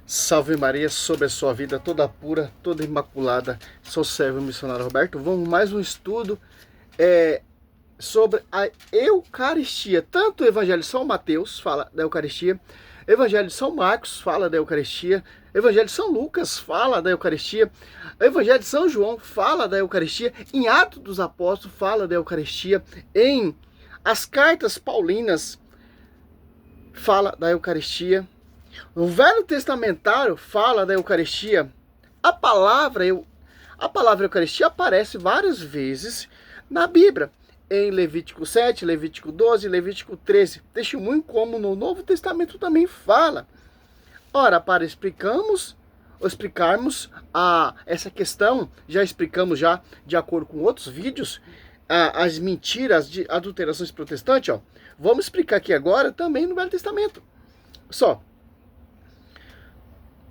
Salve Maria sobre a sua vida toda pura, toda imaculada. Sou servo missionário Roberto. Vamos mais um estudo sobre a Eucaristia. Tanto o Evangelho de São Mateus fala da Eucaristia, Evangelho de São Marcos fala da Eucaristia, Evangelho de São Lucas fala da Eucaristia, Evangelho de São João fala da Eucaristia, em Atos dos Apóstolos fala da Eucaristia, em as cartas paulinas fala da Eucaristia. O Velho Testamentário fala da Eucaristia. A palavra Eucaristia aparece várias vezes na Bíblia. Em Levítico 7, Levítico 12, Levítico 13. Testemunho como no Novo Testamento também fala. Ora, para explicarmos essa questão, já explicamos de acordo com outros vídeos, as mentiras de adulterações protestantes, ó. Vamos explicar aqui agora também no Velho Testamento.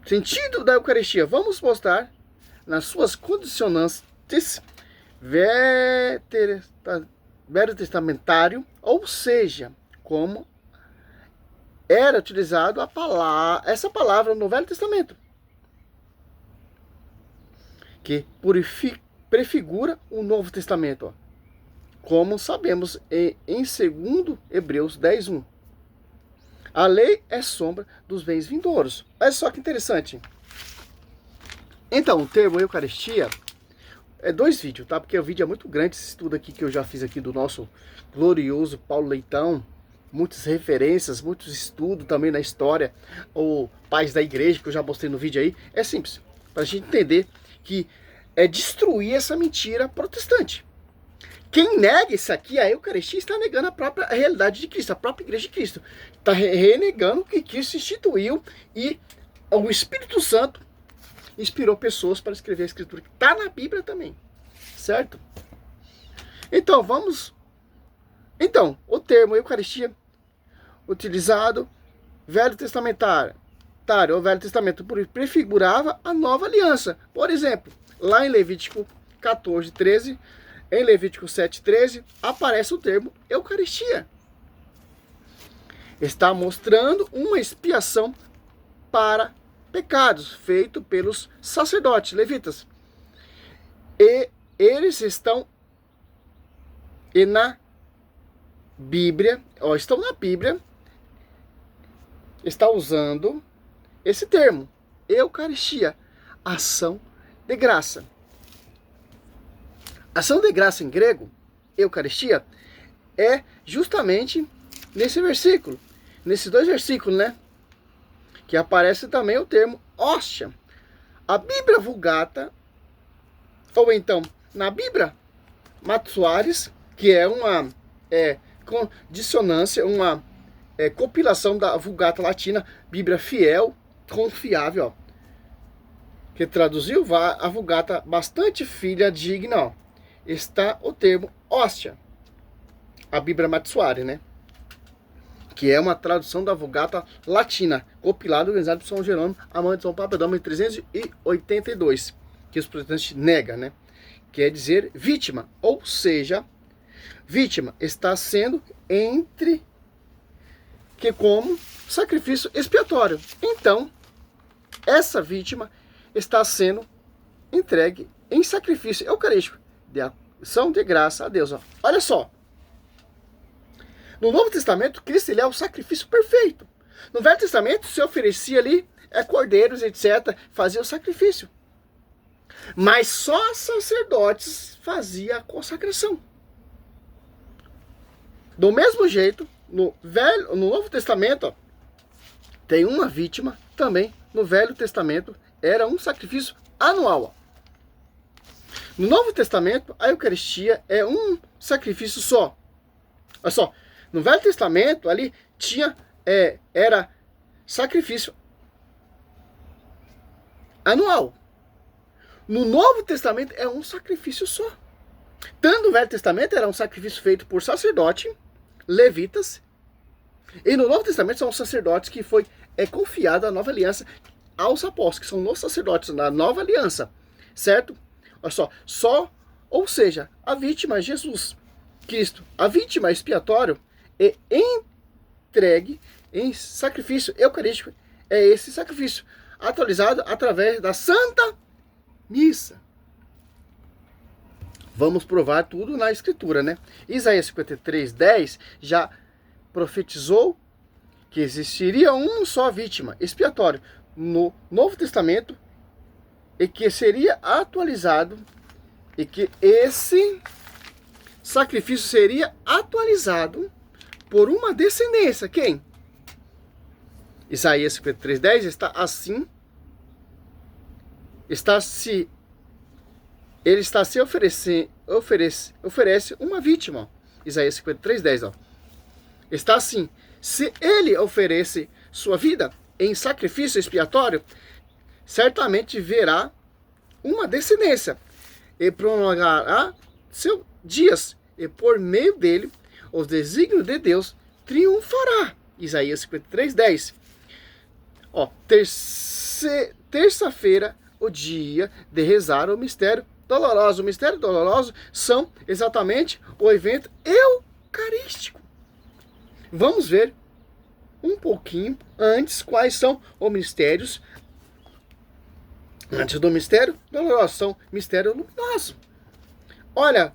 Sentido da Eucaristia. Vamos mostrar nas suas condicionantes veterotestamentário, ou seja, como era utilizado essa palavra no Velho Testamento, que prefigura o Novo Testamento, ó. Como sabemos em 2 Hebreus 10:1. A lei é sombra dos bens vindouros. Olha só que interessante. Então, o termo Eucaristia é 2 vídeos, tá? Porque o vídeo é muito grande, esse estudo aqui que eu já fiz aqui do nosso glorioso Paulo Leitão. Muitas referências, muitos estudos também na história. O pais da igreja, que eu já mostrei no vídeo aí. É simples, para a gente entender que é destruir essa mentira protestante. Quem nega isso aqui, a Eucaristia, está negando a própria realidade de Cristo, a própria igreja de Cristo. Está renegando o que Cristo instituiu, e o Espírito Santo inspirou pessoas para escrever a Escritura, que está na Bíblia também. Certo? Então, o termo Eucaristia, utilizado Velho Testamentário, o Velho Testamento prefigurava a nova aliança. Por exemplo, lá em Levítico 14:13, em Levítico 7:13, aparece o termo Eucaristia. Está mostrando uma expiação para pecados feito pelos sacerdotes levitas. E eles estão na Bíblia, está usando esse termo, Eucaristia, ação de graça. Ação de graça em grego, Eucaristia, é justamente nesse versículo, nesses 2 versículos, né? Que aparece também o termo hóstia. A Bíblia Vulgata, ou então na Bíblia Matuares, que é uma dissonância, uma compilação da Vulgata Latina, Bíblia fiel, confiável, ó, que traduziu a Vulgata bastante fidedigna, ó. Está o termo hóstia, a Bíblia Matuares, né? Que é uma tradução da Vulgata Latina, compilada e organizada por São Jerônimo, a mãe de São Papa, em 382, que os protestantes negam, né? Quer dizer vítima, ou seja, vítima está sendo como sacrifício expiatório. Então, essa vítima está sendo entregue em sacrifício eucarístico, de ação de graça a Deus. Ó. Olha só. No Novo Testamento, Cristo ele é o sacrifício perfeito. No Velho Testamento, se oferecia ali cordeiros, etc. Fazia o sacrifício. Mas só sacerdotes faziam a consagração. Do mesmo jeito, no Novo Testamento, ó, tem uma vítima também. No Velho Testamento, era um sacrifício anual. Ó. No Novo Testamento, a Eucaristia é um sacrifício só. Olha só, no Velho Testamento, ali era sacrifício anual. No Novo Testamento, é um sacrifício só. Tanto no Velho Testamento, era um sacrifício feito por sacerdote, levitas, e no Novo Testamento, são os sacerdotes que foi confiado a nova aliança aos apóstolos, que são os sacerdotes da nova aliança, certo? Olha só, ou seja, a vítima é Jesus Cristo, a vítima expiatório é entregue em sacrifício eucarístico, é esse sacrifício. atualizado através da Santa Missa. Vamos provar tudo na Escritura, né? Isaías 53:10 já profetizou que existiria uma só vítima expiatória no Novo Testamento e que seria atualizado e que esse sacrifício seria atualizado por uma descendência. Quem? Isaías 53:10 está assim. Ele está se oferece uma vítima. Isaías 53:10. Ó. Está assim. Se ele oferece sua vida em sacrifício expiatório, certamente verá uma descendência e prolongará seus dias, e por meio dele, os desígnios de Deus triunfará. Isaías 53:10. Ó, terça-feira, o dia de rezar o mistério doloroso. O mistério doloroso são exatamente o evento eucarístico. Vamos ver um pouquinho antes quais são os mistérios. Antes do mistério doloroso, são mistério luminoso. Olha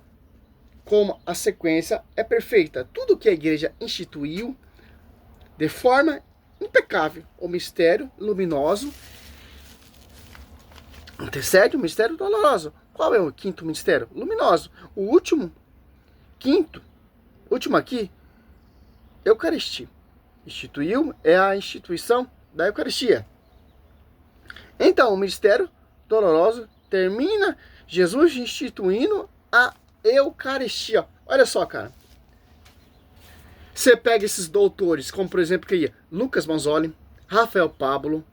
como a sequência é perfeita. Tudo que a igreja instituiu de forma impecável. O mistério luminoso antecede o mistério doloroso. Qual é o quinto mistério? Luminoso. O último aqui, Eucaristia. Instituiu é a instituição da Eucaristia. Então, o mistério doloroso termina Jesus instituindo a Eucaristia. Olha só, cara. Você pega esses doutores, como por exemplo, que Lucas Manzoli, Rafael Pablo,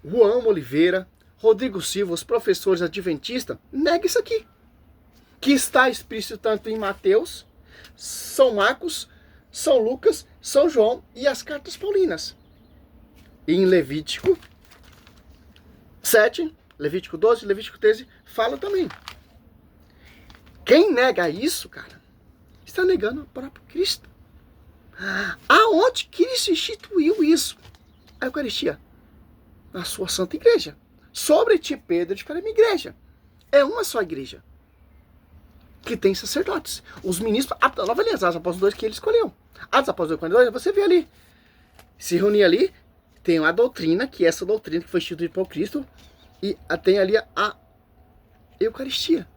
Juan Oliveira, Rodrigo Silva, os professores adventistas, nega isso aqui. Que está explícito tanto em Mateus, São Marcos, São Lucas, São João e as cartas paulinas. E em Levítico 7, Levítico 12, Levítico 13, fala também. Quem nega isso, cara, está negando o próprio Cristo. Aonde Cristo instituiu isso? A Eucaristia. Na sua Santa Igreja. Sobre ti, Pedro, edificarei minha igreja. É uma só igreja. Que tem sacerdotes. Os ministros, a nova aliança, os apóstolos 2 que ele escolheu. Atos Apóstolos 42, você vê ali. Se reunir ali, tem uma doutrina, que é essa doutrina que foi instituída por Cristo, e tem ali a Eucaristia.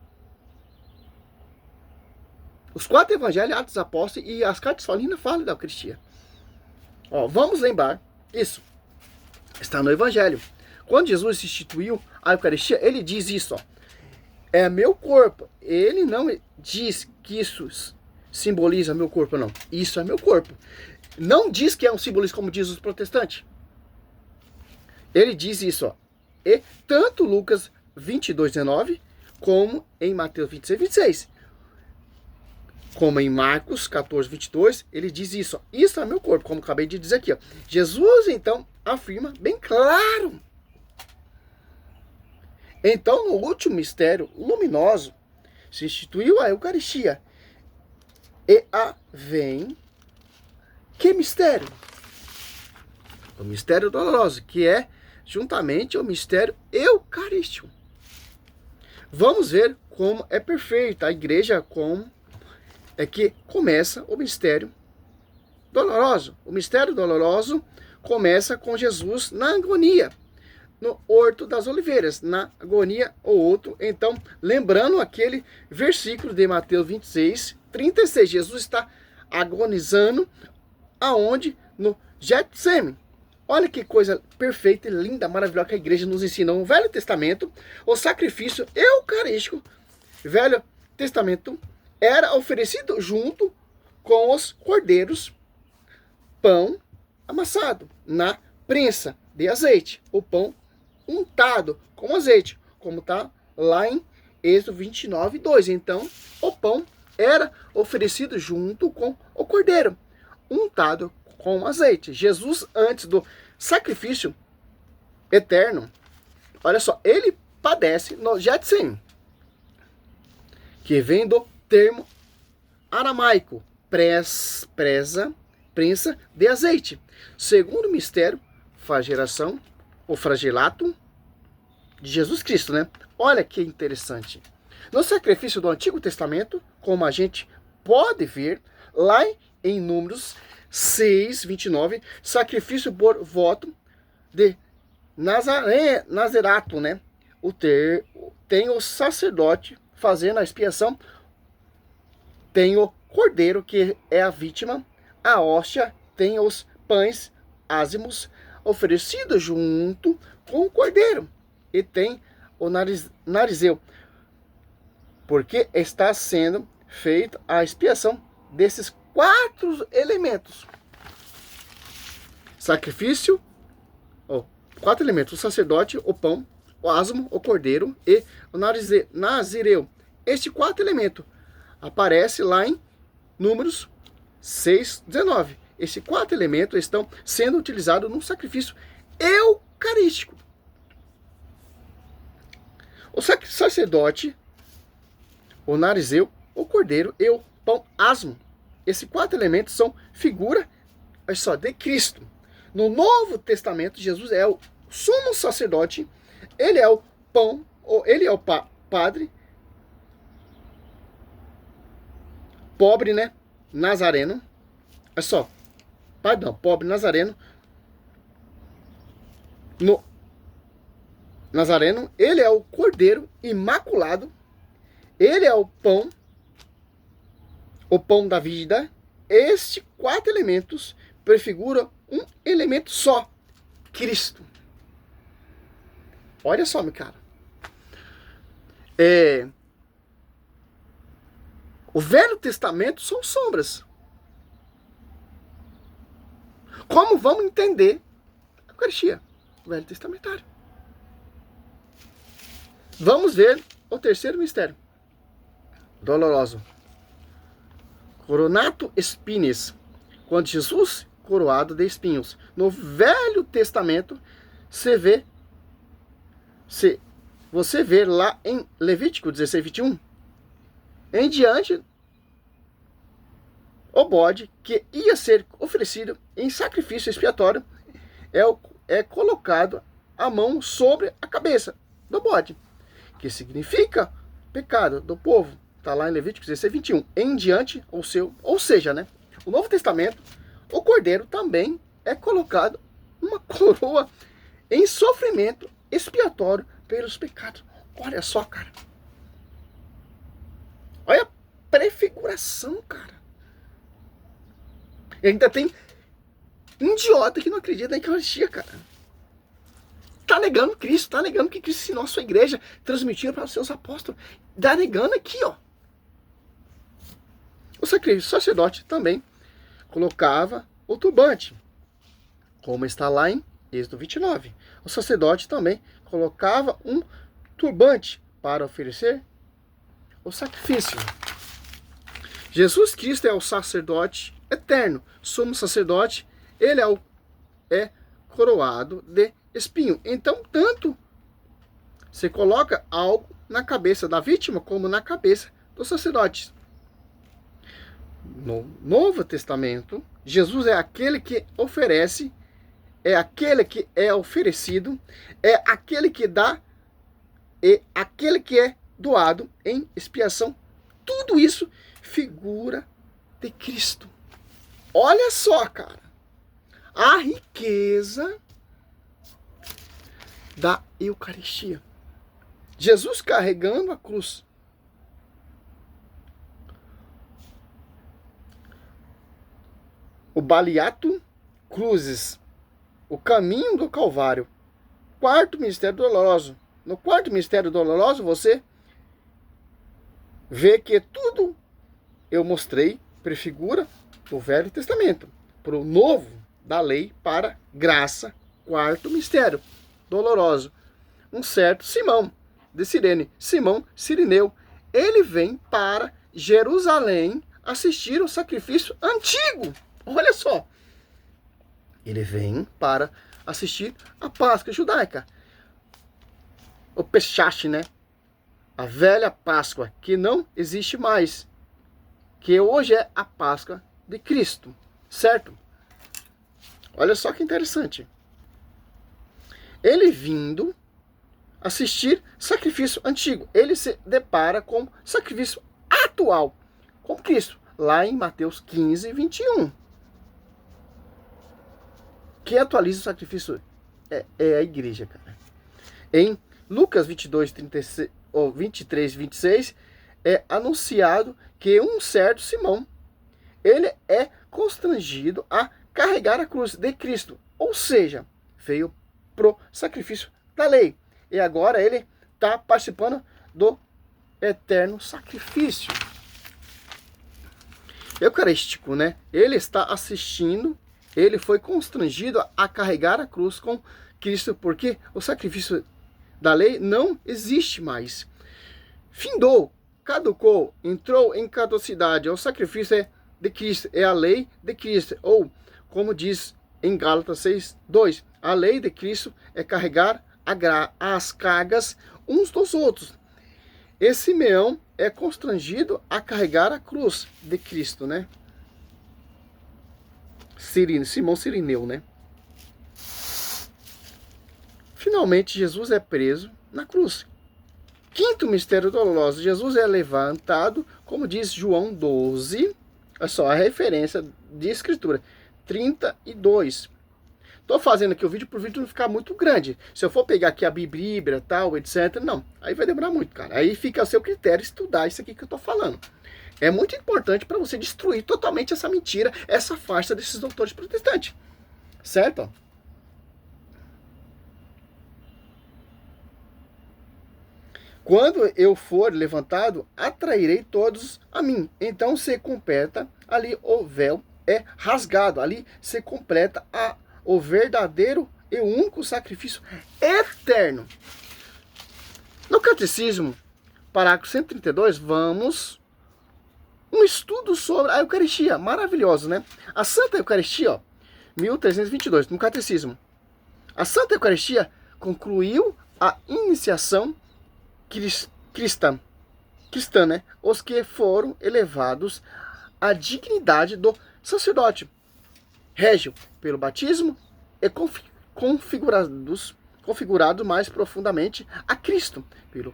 Os 4 evangelhos, Atos Apóstolos e as cartas paulinas falam da Eucaristia. Ó, vamos lembrar isso. Está no Evangelho. Quando Jesus instituiu a Eucaristia, ele diz isso, ó. É meu corpo. Ele não diz que isso simboliza meu corpo, não. Isso é meu corpo. Não diz que é um simbolismo como diz os protestantes. Ele diz isso, ó. E tanto Lucas 22:19, como em Mateus 26:26. Como em Marcos 14:22, ele diz isso, ó. Isso é meu corpo, como acabei de dizer aqui, ó. Jesus, então, afirma bem claro. Então, no último mistério luminoso, se instituiu a Eucaristia. E vem que mistério? O mistério doloroso, que é juntamente o mistério eucarístico. Vamos ver como é perfeita a igreja, como é que começa o mistério doloroso. O mistério doloroso começa com Jesus na agonia, no Horto das Oliveiras, na agonia ou outro. Então, lembrando aquele versículo de Mateus 26:36, Jesus está agonizando aonde? No Getsêmani. Olha que coisa perfeita, linda, maravilhosa que a igreja nos ensina no Velho Testamento. O sacrifício eucarístico, Velho Testamento, era oferecido junto com os cordeiros, pão amassado na prensa de azeite, o pão untado com azeite, como está lá em Êxodo 29:2. Então, o pão era oferecido junto com o cordeiro, untado com azeite. Jesus, antes do sacrifício eterno, olha só, ele padece no Getsêmani, que vem do termo aramaico, prensa de azeite. Segundo mistério, flagelação o flagelato de Jesus Cristo, né? Olha que interessante. No sacrifício do Antigo Testamento, como a gente pode ver lá em Números 6, 29, sacrifício por voto de Nazerato, né? Tem o sacerdote fazendo a expiação, tem o cordeiro, que é a vítima, a hóstia, tem os pães ázimos oferecidos junto com o cordeiro, e tem o narizeu, porque está sendo feita a expiação desses 4 elementos. Sacrifício, 4 elementos: o sacerdote, o pão, o ázimo, o cordeiro e o nazireu. Este 4 elementos aparece lá em Números 6:19. Esses 4 elementos estão sendo utilizados no sacrifício eucarístico. O sacerdote, o narizeu, o cordeiro e o pão ázimo. Esses 4 elementos são figura, olha só, de Cristo. No Novo Testamento, Jesus é o sumo sacerdote, ele é o pão, ele é o padre, pobre, né? Nazareno. Olha só, pobre Nazareno. No Nazareno, ele é o cordeiro imaculado, ele é o pão da vida. Estes 4 elementos prefiguram um elemento só: Cristo. Olha só, meu cara. O Velho Testamento são sombras. Como vamos entender a Eucaristia? O Velho Testamentário. Vamos ver o terceiro mistério doloroso. Coronato Espinis. Quando Jesus coroado de espinhos. No Velho Testamento, você vê lá em Levítico 16:21, em diante, o bode que ia ser oferecido em sacrifício expiatório é colocado a mão sobre a cabeça do bode, que significa pecado do povo. Está lá em Levítico 16:21, em diante ou seja, né? O Novo Testamento, o cordeiro também é colocado uma coroa em sofrimento expiatório pelos pecados. Olha só, cara. Olha a prefiguração, cara. E ainda tem idiota que não acredita na Eucaristia, cara. Tá negando Cristo, tá negando que Cristo ensinou a sua igreja, transmitindo para os seus apóstolos. Tá negando aqui, ó. O sacerdote também colocava o turbante, como está lá em Êxodo 29. O sacerdote também colocava um turbante para oferecer o sacrifício. Jesus Cristo é o sacerdote eterno, sumo sacerdote, ele é coroado de espinho. Então, tanto se coloca algo na cabeça da vítima como na cabeça dos sacerdotes. No Novo Testamento, Jesus é aquele que oferece, é aquele que é oferecido, é aquele que dá e aquele que é doado em expiação. Tudo isso figura de Cristo. Olha só, cara, a riqueza da Eucaristia. Jesus carregando a cruz. O Baliato Cruzes, o caminho do Calvário. Quarto mistério doloroso. No quarto mistério doloroso, você vê que tudo eu mostrei prefigura o Velho Testamento para o Novo da lei para graça. Quarto mistério doloroso. Um certo Simão de Cirene, Simão Cirineu, ele vem para Jerusalém assistir o sacrifício antigo. Olha só, ele vem para assistir a Páscoa judaica, o Pesach, né? A velha Páscoa, que não existe mais, que hoje é a Páscoa de Cristo, certo? Olha só que interessante. Ele vindo assistir sacrifício antigo, ele se depara com sacrifício atual, com Cristo, lá em Mateus 15, 21. Quem atualiza o sacrifício é a igreja, cara. Em Lucas 22, 36, ou 23, 26, é anunciado que um certo Simão, ele é constrangido a carregar a cruz de Cristo, ou seja, veio pro sacrifício da lei. E agora ele está participando do eterno sacrifício eucarístico, né? Ele está assistindo, ele foi constrangido a carregar a cruz com Cristo, porque o sacrifício da lei não existe mais. Findou, caducou, entrou em caducidade. O sacrifício é de Cristo, é a lei de Cristo. Ou, como diz em Gálatas 6:2, a lei de Cristo é carregar as cargas uns dos outros. E Simeão é constrangido a carregar a cruz de Cristo, né? Simão Cirineu, né? Finalmente, Jesus é preso na cruz. Quinto mistério doloroso, Jesus é levantado, como diz João 12, é só a referência de escritura, 32. Estou fazendo aqui o vídeo para o vídeo não ficar muito grande. Se eu for pegar aqui a Bíblia, tal, etc, não. Aí vai demorar muito, cara. Aí fica a seu critério estudar isso aqui que eu estou falando. É muito importante para você destruir totalmente essa mentira, essa farsa desses doutores protestantes. Certo? Quando eu for levantado, atrairei todos a mim. Então se completa, ali o véu é rasgado. Ali se completa o verdadeiro e único sacrifício eterno. No Catecismo, parágrafo 132, vamos um estudo sobre a Eucaristia, maravilhoso, né? A Santa Eucaristia, ó, 1322, no Catecismo. A Santa Eucaristia concluiu a iniciação cristã, né? Os que foram elevados à dignidade do sacerdote régio pelo batismo e configurados mais profundamente a Cristo pela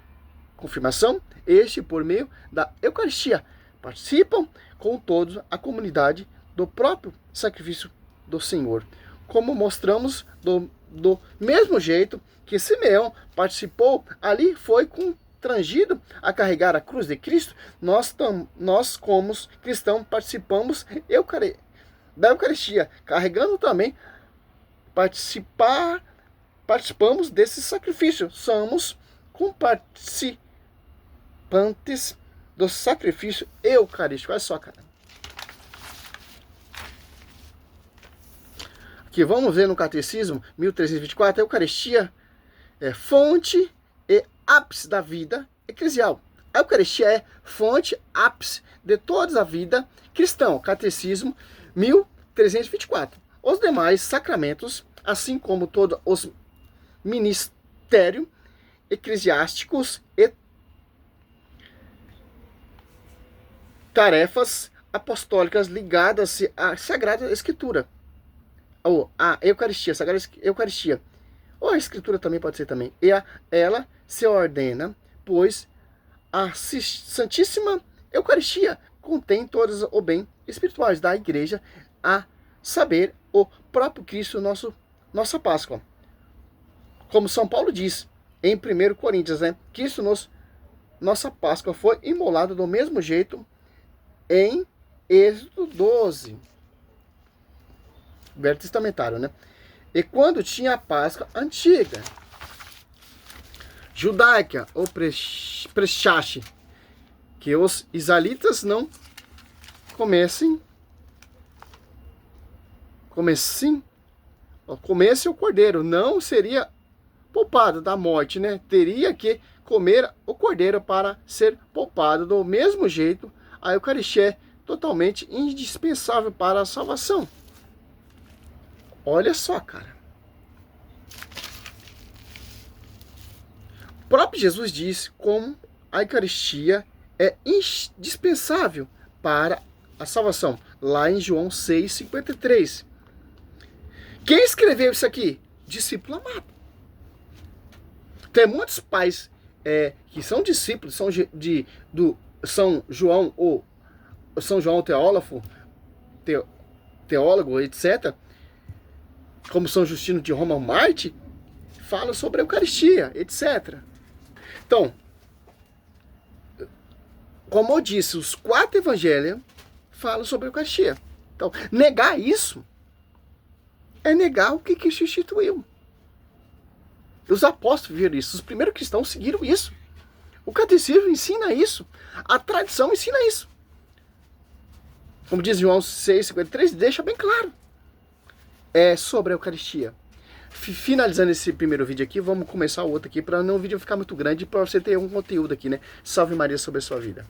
confirmação, este por meio da Eucaristia participam com todos a comunidade do próprio sacrifício do Senhor, como mostramos do mesmo jeito que Simeão participou, ali foi constrangido a carregar a cruz de Cristo. Nós como cristãos participamos da Eucaristia, carregando também, participamos desse sacrifício. Somos comparticipantes do sacrifício eucarístico. Olha só, cara. Aqui vamos ver no Catecismo 1324, a Eucaristia é fonte e ápice da vida eclesial. A Eucaristia é fonte, ápice de toda a vida cristã. Catecismo 1324. Os demais sacramentos, assim como todos os ministérios eclesiásticos e tarefas apostólicas ligadas à Sagrada Escritura, ou à Eucaristia, Sagrada Eucaristia, ou a Escritura também pode ser também, e ela se ordena, pois a Santíssima Eucaristia contém todos os bens espirituais da Igreja, a saber, o próprio Cristo, nossa Páscoa. Como São Paulo diz em 1 Coríntios, né? Cristo, nossa Páscoa, foi imolado do mesmo jeito em Êxodo 12. Velho Testamentário, né? E quando tinha a Páscoa antiga, judaica, ou Pesach, que os israelitas não comessem o cordeiro, não seria poupado da morte, né? Teria que comer o cordeiro para ser poupado. Do mesmo jeito, a Eucaristia é totalmente indispensável para a salvação. Olha só, cara. O próprio Jesus diz como a Eucaristia é indispensável para a salvação, lá em João 6,53. Quem escreveu isso aqui? Discípulo amado. Tem muitos pais que são discípulos do São João ou São João teólogo, etc., como São Justino de Roma Marte, falam sobre a Eucaristia, etc. Então, como eu disse, os 4 evangelhos falam sobre a Eucaristia. Então, negar isso é negar o que Cristo instituiu. Os apóstolos viram isso, os primeiros cristãos seguiram isso. O catecismo ensina isso, a tradição ensina isso. Como diz João 6,53, deixa bem claro. É sobre a Eucaristia. Finalizando esse primeiro vídeo aqui, vamos começar o outro aqui, para não o vídeo ficar muito grande, para você ter um conteúdo aqui, né? Salve Maria sobre a sua vida.